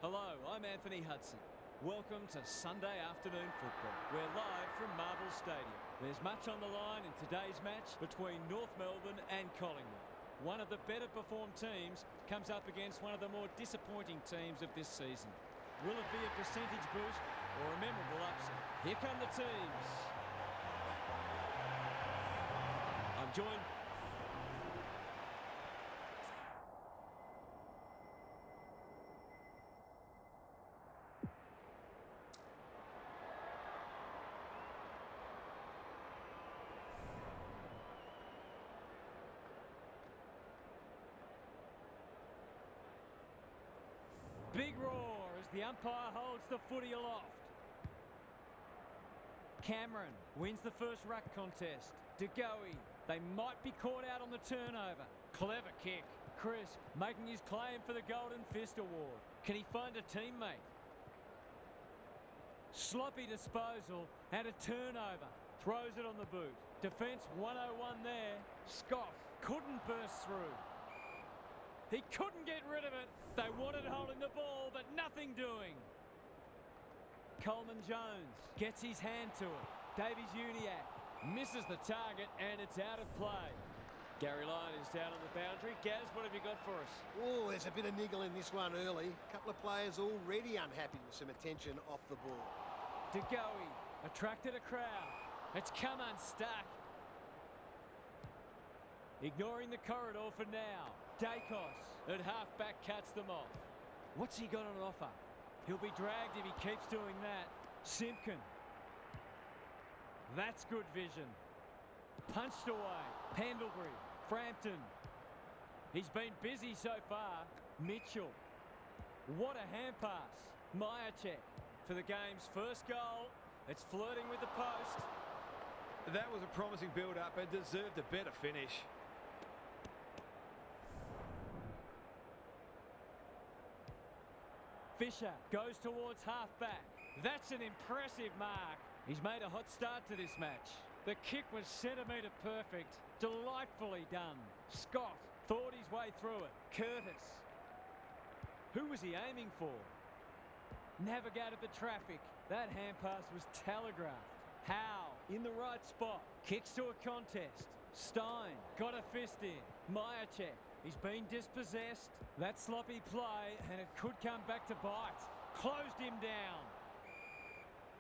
Hello, I'm Anthony Hudson. Welcome to Sunday afternoon football. We're live from Marvel Stadium. There's much on the line in today's match between North Melbourne and Collingwood. One of the better performed teams comes up against one of the more disappointing teams of this season. Will it be a percentage boost or a memorable upset? Here come the teams. I'm joined big roar as the umpire holds the footy aloft. Cameron wins the first ruck contest. DeGoey, they might be caught out on the turnover. Clever kick. Crisp making his claim for the Golden Fist Award. Can he find a teammate? Sloppy disposal and a turnover. Throws it on the boot. Defence 101 there. Scott couldn't burst through. He couldn't get rid of it. They wanted holding the ball, but nothing doing. Coleman Jones gets his hand to it. Davies Uniacke misses the target, and it's out of play. Gary Lyon is down on the boundary. Gaz, what have you got for us? Oh, there's a bit of niggle in this one early. A couple of players already unhappy with some attention off the ball. DeGoey attracted a crowd. It's come unstuck. Ignoring the corridor for now. Dacos at half-back cuts them off. What's he got on offer? He'll be dragged if he keeps doing that. Simpkin. That's good vision. Punched away. Pendlebury. Frampton. He's been busy so far. Mitchell. What a hand pass. Myercheck for the game's first goal. It's flirting with the post. That was a promising build-up and deserved a better finish. Fisher goes towards half-back. That's an impressive mark. He's made a hot start to this match. The kick was centimetre perfect. Delightfully done. Scott thought his way through it. Curtis. Who was he aiming for? Navigated the traffic. That hand pass was telegraphed. Howe in the right spot. Kicks to a contest. Stein got a fist in. Myercheck. He's been dispossessed. That sloppy play, and it could come back to bite. Closed him down.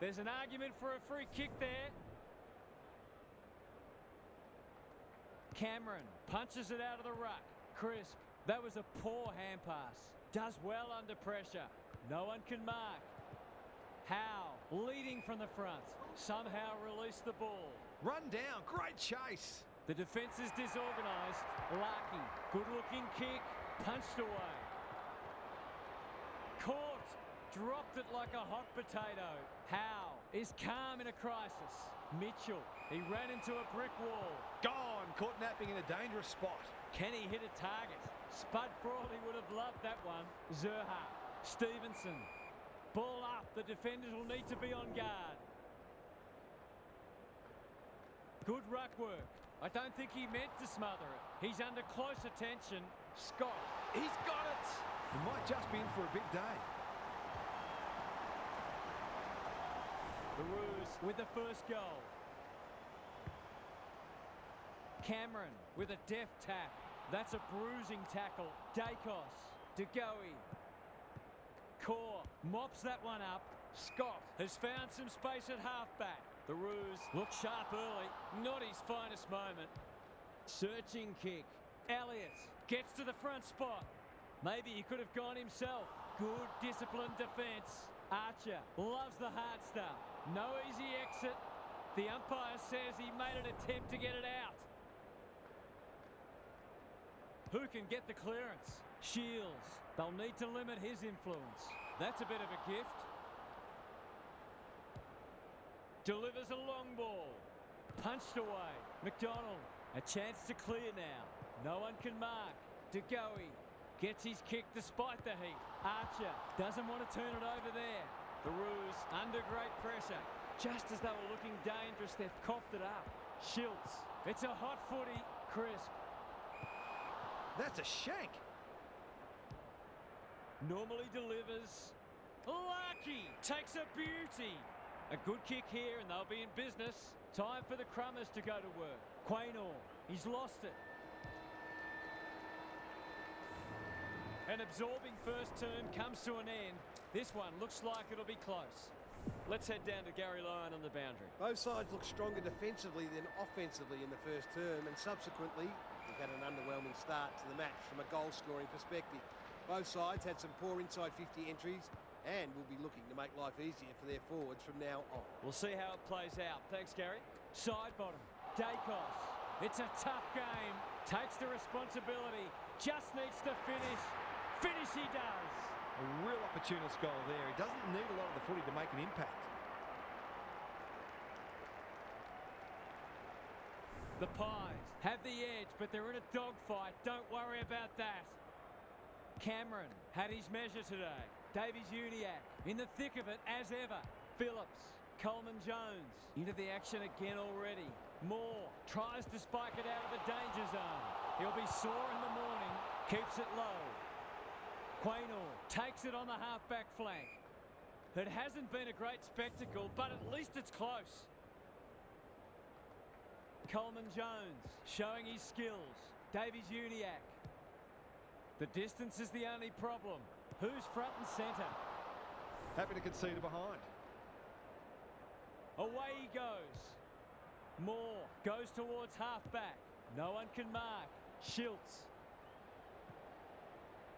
There's an argument for a free kick there. Cameron punches it out of the ruck. Crisp. That was a poor hand pass. Does well under pressure. No one can mark. Howe leading from the front. Somehow released the ball. Run down. Great chase. The defence is disorganised. Larkey, good-looking kick, punched away. Caught, dropped it like a hot potato. Howe is calm in a crisis. Mitchell, he ran into a brick wall. Gone. Caught napping in a dangerous spot. Can he hit a target? Spud Frawley would have loved that one. Zerha, Stevenson. Ball up, the defenders will need to be on guard. Good ruck work. I don't think he meant to smother it. He's under close attention. Scott. He's got it. He might just be in for a big day. The Roos with the first goal. Cameron with a deft tap. That's a bruising tackle. Dacos. DeGoey. Core mops that one up. Scott has found some space at halfback. The Roos look sharp early. Not his finest moment. Searching kick. Elliott gets to the front spot. Maybe he could have gone himself. Good disciplined defence. Archer loves the hard stuff. No easy exit. The umpire says he made an attempt to get it out. Who can get the clearance? Shields. They'll need to limit his influence. That's a bit of a gift. Delivers a long ball. Punched away. McDonald. A chance to clear now. No one can mark. DeGoey gets his kick despite the heat. Archer doesn't want to turn it over there. The Roos under great pressure. Just as they were looking dangerous, they've coughed it up. Schiltz. It's a hot footy. Crisp. That's a shank. Normally delivers. Lucky takes a beauty. A good kick here and they'll be in business. Time for the Crummers to go to work. Quaynor, he's lost it. An absorbing first term comes to an end. This one looks like it'll be close. Let's head down to Gary Lyon on the boundary. Both sides look stronger defensively than offensively in the first term, and subsequently we've had an underwhelming start to the match from a goal-scoring perspective. Both sides had some poor inside 50 entries and will be looking to make life easier for their forwards from now on. We'll see how it plays out. Thanks, Gary. Side bottom, Dacos. It's a tough game. Takes the responsibility. Just needs to finish. Finish he does. A real opportunist goal there. He doesn't need a lot of the footy to make an impact. The Pies have the edge, but they're in a dogfight. Don't worry about that. Cameron had his measure today. Davies Uniacke in the thick of it as ever. Phillips, Coleman Jones into the action again already. Moore tries to spike it out of the danger zone. He'll be sore in the morning. Keeps it low. Quaynor takes it on the half-back flank. It hasn't been a great spectacle, but at least it's close. Coleman Jones showing his skills. Davies Uniacke. The distance is the only problem. Who's front and centre? Happy to concede it behind. Away he goes. Moore goes towards half-back. No one can mark. Schiltz.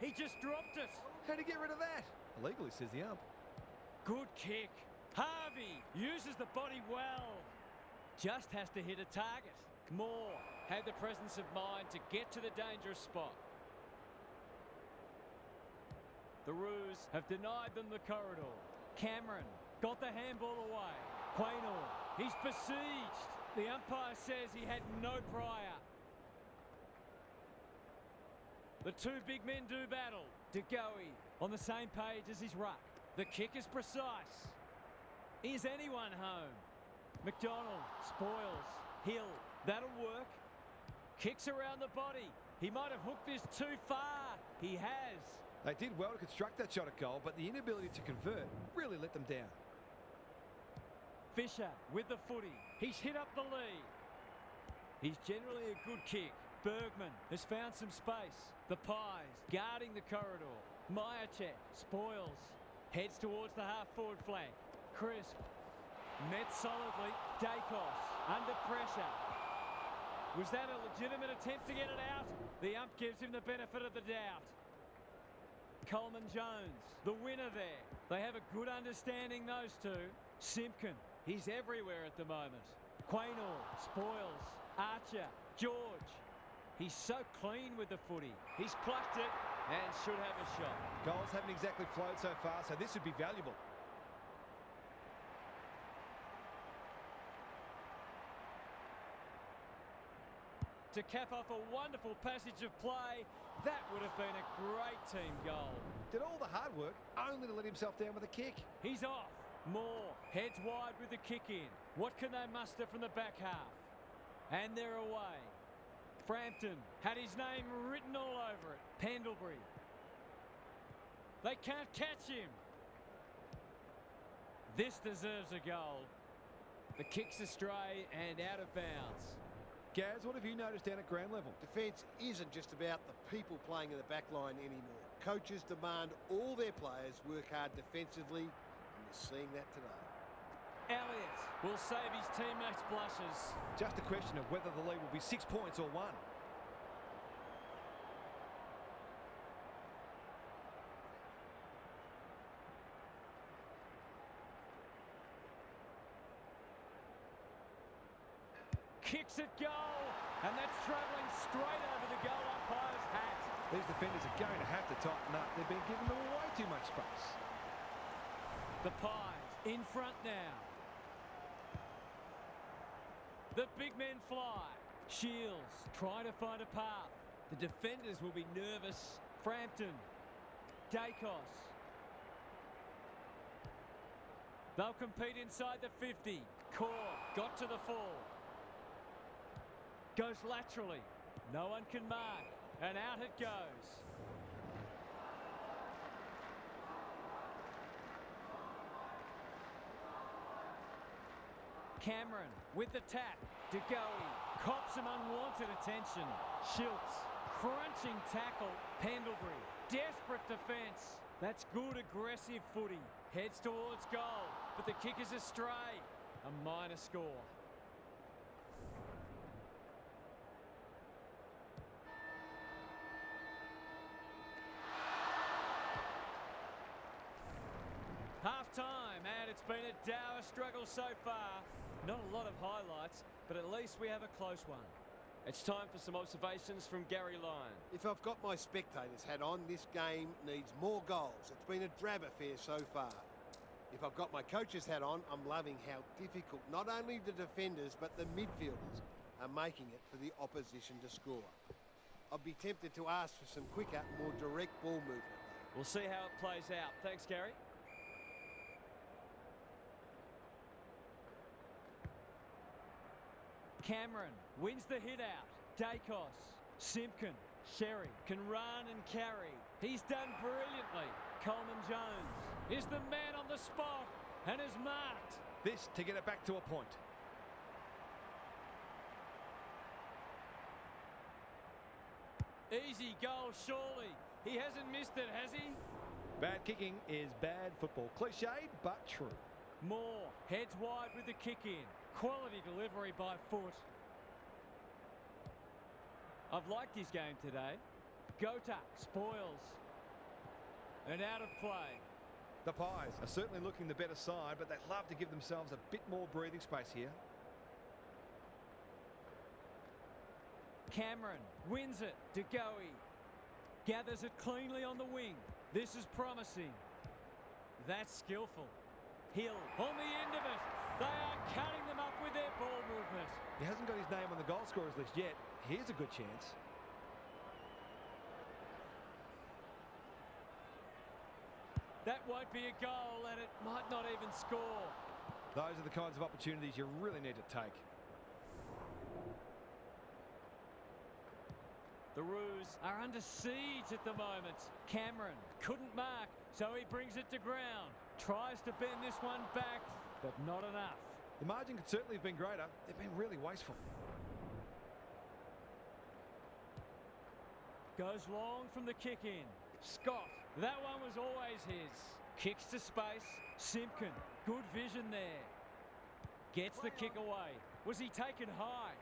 He just dropped it. How'd he get rid of that? Illegally, says the ump. Good kick. Harvey uses the body well. Just has to hit a target. Moore had the presence of mind to get to the dangerous spot. The Roos have denied them the corridor. Cameron got the handball away. Quaynor, he's besieged. The umpire says he had no prior. The two big men do battle. De Goey on the same page as his ruck. The kick is precise. Is anyone home? McDonald spoils. Hill, that'll work. Kicks around the body. He might have hooked this too far. He has. They did well to construct that shot at goal, but the inability to convert really let them down. Fisher with the footy. He's hit up the lead. He's generally a good kick. Bergman has found some space. The Pies guarding the corridor. Myercheck spoils. Heads towards the half-forward flank. Crisp. Met solidly. Dacos under pressure. Was that a legitimate attempt to get it out? The ump gives him the benefit of the doubt. Coleman Jones, the winner there. They have a good understanding, those two. Simpkin, he's everywhere at the moment. Quaynor spoils. Archer, George. He's so clean with the footy. He's plucked it and should have a shot. Goals haven't exactly flowed so far, so this would be valuable. To cap off a wonderful passage of play, that would have been a great team goal. Did all the hard work only to let himself down with a kick. He's off. Moore heads wide with the kick in. What can they muster from the back half? And they're away. Frampton had his name written all over it. Pendlebury. They can't catch him. This deserves a goal. The kick's astray and out of bounds. Gaz, what have you noticed down at ground level? Defence isn't just about the people playing in the back line anymore. Coaches demand all their players work hard defensively, and we're seeing that today. Elliott will save his teammates' blushes. Just a question of whether the lead will be 6 points or 1. Kicks at goal, and that's travelling straight over the goal umpire's hat. These defenders are going to have to tighten up. They've been giving them way too much space. The Pies in front now. The big men fly. Shields trying to find a path. The defenders will be nervous. Frampton. Dacos. They'll compete inside the 50. Core got to the full. Goes laterally. No one can mark. And out it goes. Cameron with the tap. De Goey cops some unwanted attention. Schiltz, crunching tackle. Pendlebury, desperate defence. That's good aggressive footy. Heads towards goal, but the kick is astray. A minor score. Half-time, and it's been a dour struggle so far. Not a lot of highlights, but at least we have a close one. It's time for some observations from Gary Lyon. If I've got my spectator's hat on, this game needs more goals. It's been a drab affair so far. If I've got my coach's hat on, I'm loving how difficult not only the defenders but the midfielders are making it for the opposition to score. I'd be tempted to ask for some quicker, more direct ball movement. We'll see how it plays out. Thanks, Gary. Cameron wins the hit out. Dacos, Simpkin, Sherry can run and carry. He's done brilliantly. Coleman Jones is the man on the spot and is marked. This to get it back to a point. Easy goal, surely. He hasn't missed it, has he? Bad kicking is bad football. Cliched, but true. Moore heads wide with the kick in. Quality delivery by foot. I've liked his game today. Gota spoils. And out of play. The Pies are certainly looking the better side, but they'd love to give themselves a bit more breathing space here. Cameron wins it. De Goey gathers it cleanly on the wing. This is promising. That's skillful. Hill on the end of it. They are cutting them up with their ball movement. He hasn't got his name on the goal scorers list yet. Here's a good chance. That won't be a goal, and it might not even score. Those are the kinds of opportunities you really need to take. The Roos are under siege at the moment. Cameron couldn't mark, so he brings it to ground. Tries to bend this one back, but not enough. The margin could certainly have been greater. They've been really wasteful. Goes long from the kick in. Scott, that one was always his. Kicks to space. Simpkin, good vision there. Gets the kick away. Was he taken high?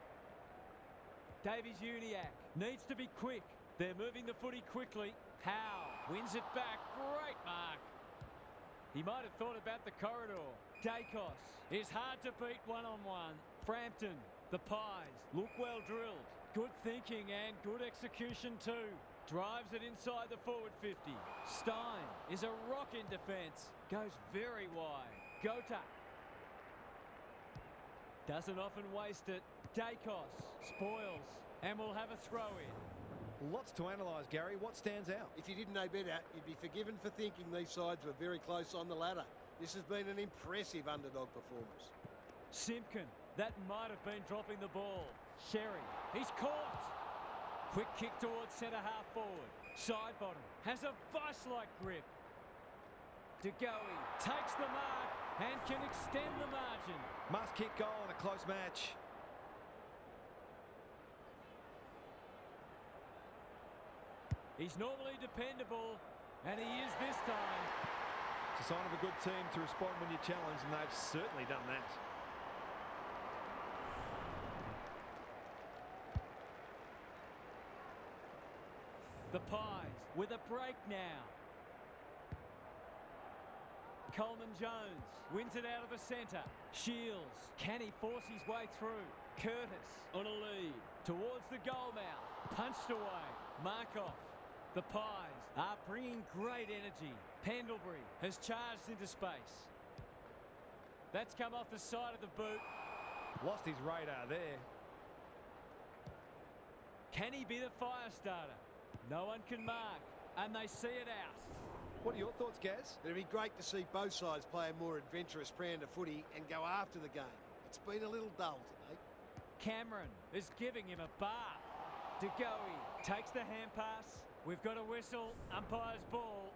Davies-Uniacke needs to be quick. They're moving the footy quickly. Howe wins it back. Great mark. He might have thought about the corridor. Dacos is hard to beat one-on-one. Frampton, the Pies, look well drilled. Good thinking and good execution too. Drives it inside the forward 50. Stein is a rock in defence. Goes very wide. Gota doesn't often waste it. Dacos spoils and will have a throw in. Lots to analyse, Gary. What stands out? If you didn't know better, you'd be forgiven for thinking these sides were very close on the ladder. This has been an impressive underdog performance. Simpkin, that might have been dropping the ball. Sherry, he's caught. Quick kick towards centre half forward. Side bottom, has a vice-like grip. De Goey takes the mark and can extend the margin. Must kick goal in a close match. He's normally dependable, and he is this time. It's a sign of a good team to respond when you're challenged, and they've certainly done that. The Pies with a break now. Coleman Jones wins it out of the centre. Shields, can he force his way through? Curtis on a lead towards the goal mouth. Punched away. Markov. The Pies are bringing great energy. Pendlebury has charged into space. That's come off the side of the boot. Lost his radar there. Can he be the fire starter? No one can mark, and they see it out. What are your thoughts, Gaz? It'd be great to see both sides play a more adventurous brand of footy and go after the game. It's been a little dull today. Cameron is giving him a bath. De Goey takes the hand pass. We've got a whistle. Umpire's ball.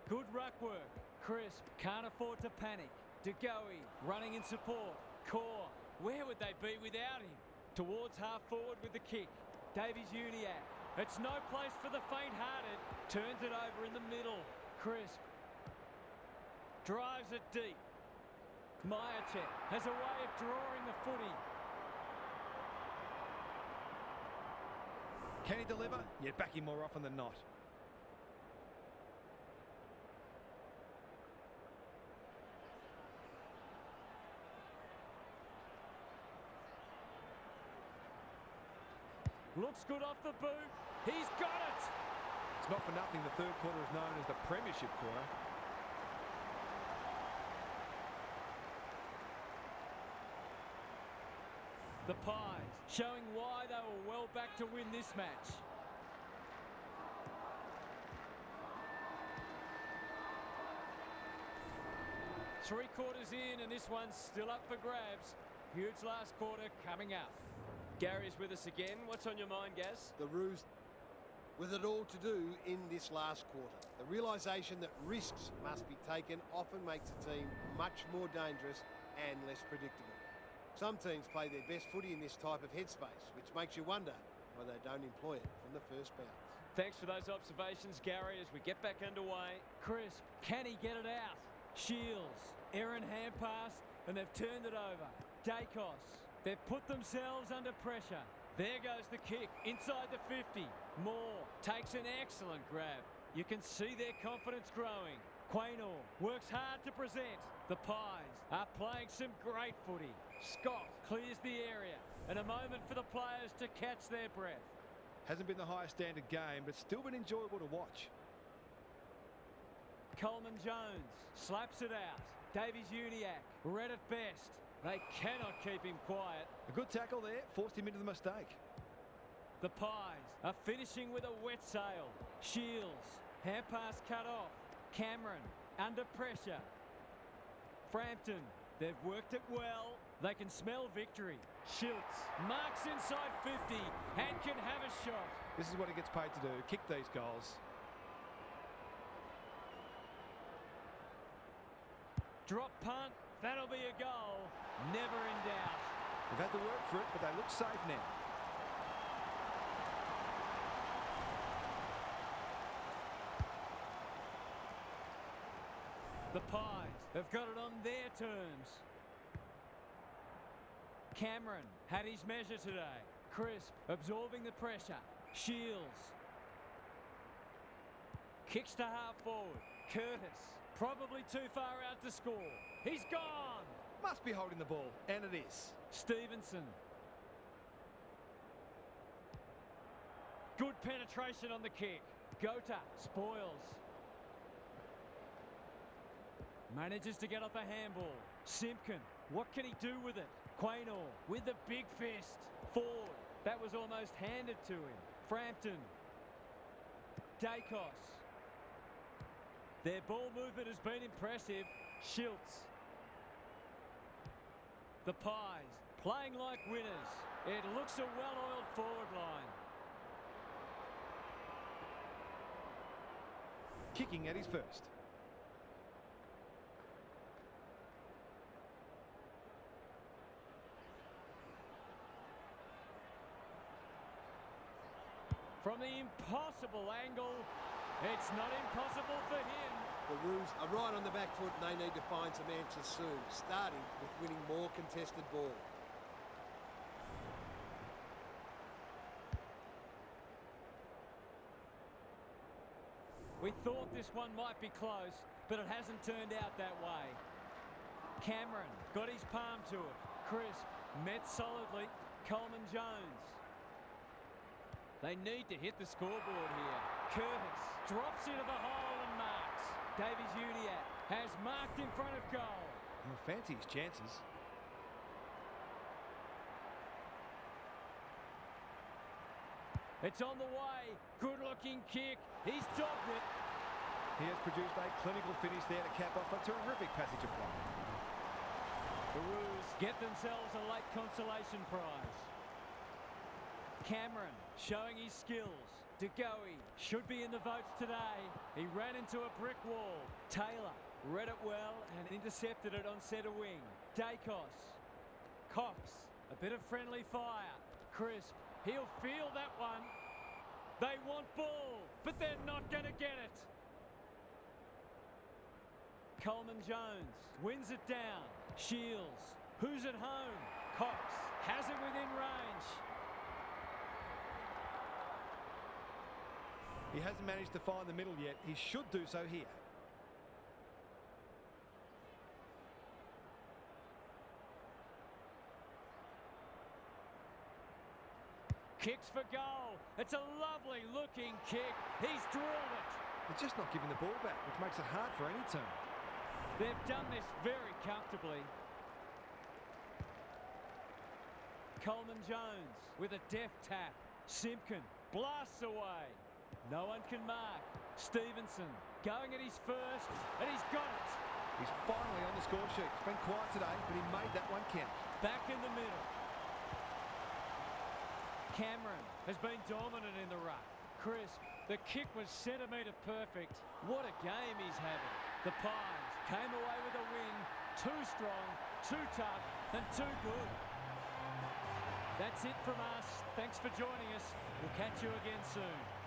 Good ruck work. Crisp can't afford to panic. De Goey running in support. Core. Where would they be without him? Towards half forward with the kick. Davies-Uniacke. It's no place for the faint-hearted. Turns it over in the middle. Crisp. Drives it deep. Myercheck has a way of drawing the footy. Can he deliver? Yeah, back him more often than not. Looks good off the boot. He's got it. It's not for nothing the third quarter is known as the premiership quarter. The Pies showing why they were well back to win this match. Three quarters in and this one's still up for grabs. Huge last quarter coming up. Gary's with us again. What's on your mind, Gaz? The Roos with it all to do in this last quarter. The realisation that risks must be taken often makes a team much more dangerous and less predictable. Some teams play their best footy in this type of headspace, which makes you wonder why they don't employ it from the first bounce. Thanks for those observations, Gary, as we get back underway. Crisp, can he get it out? Shields, errant hand pass, and they've turned it over. Dacos, they've put themselves under pressure. There goes the kick, inside the 50. Moore takes an excellent grab. You can see their confidence growing. Quaynor works hard to present. The Pies are playing some great footy. Scott clears the area, and a moment for the players to catch their breath. Hasn't been the highest standard game, but still been enjoyable to watch. Coleman Jones slaps it out. Davies-Uniacke read it best. They cannot keep him quiet. A good tackle there, forced him into the mistake. The Pies are finishing with a wet sail. Shields, hand pass cut off. Cameron under pressure. Frampton, they've worked it well. They can smell victory. Schiltz marks inside 50 and can have a shot. This is what he gets paid to do, kick these goals. Drop punt, that'll be a goal. Never in doubt. They've had to work for it, but they look safe now. The Pies have got it on their terms. Cameron had his measure today. Crisp absorbing the pressure. Shields. Kicks to half forward. Curtis probably too far out to score. He's gone. Must be holding the ball, and it is. Stevenson. Good penetration on the kick. Gota spoils. Manages to get off a handball. Simpkin, what can he do with it? Quaynor with the big fist. Ford, that was almost handed to him. Frampton. Dacos. Their ball movement has been impressive. Schiltz. The Pies playing like winners. It looks a well-oiled forward line. Kicking at his first. From the impossible angle, it's not impossible for him. The Roos are right on the back foot and they need to find some answers soon, starting with winning more contested ball. We thought this one might be close, but it hasn't turned out that way. Cameron got his palm to it. Crisp met solidly. Coleman Jones. They need to hit the scoreboard here. Curtis drops into the hole and marks. Davies-Uniacke has marked in front of goal. He'll fancy his chances. It's on the way. Good-looking kick. He's dogged it. He has produced a clinical finish there to cap off a terrific passage of play. The Roos get themselves a late consolation prize. Cameron showing his skills. De Goey should be in the votes today. He ran into a brick wall. Taylor Read it well and intercepted it on centre wing. Dacos. Cox. A bit of friendly fire. Crisp. He'll feel that one. They want ball, but they're not going to get it. Coleman Jones wins it down. Shields. Who's at home? Cox has it within range. He hasn't managed to find the middle yet. He should do so here. Kicks for goal. It's a lovely looking kick. He's drilled it. They're just not giving the ball back, which makes it hard for any team. They've done this very comfortably. Coleman Jones with a deft tap. Simpkin blasts away. No one can mark. Stevenson going at his first, and he's got it. He's finally on the score sheet. It's been quiet today, but he made that one count. Back in the middle. Cameron has been dominant in the ruck. Crisp. The kick was centimetre perfect. What a game he's having. The Pies came away with a win. Too strong, too tough, and too good. That's it from us. Thanks for joining us. We'll catch you again soon.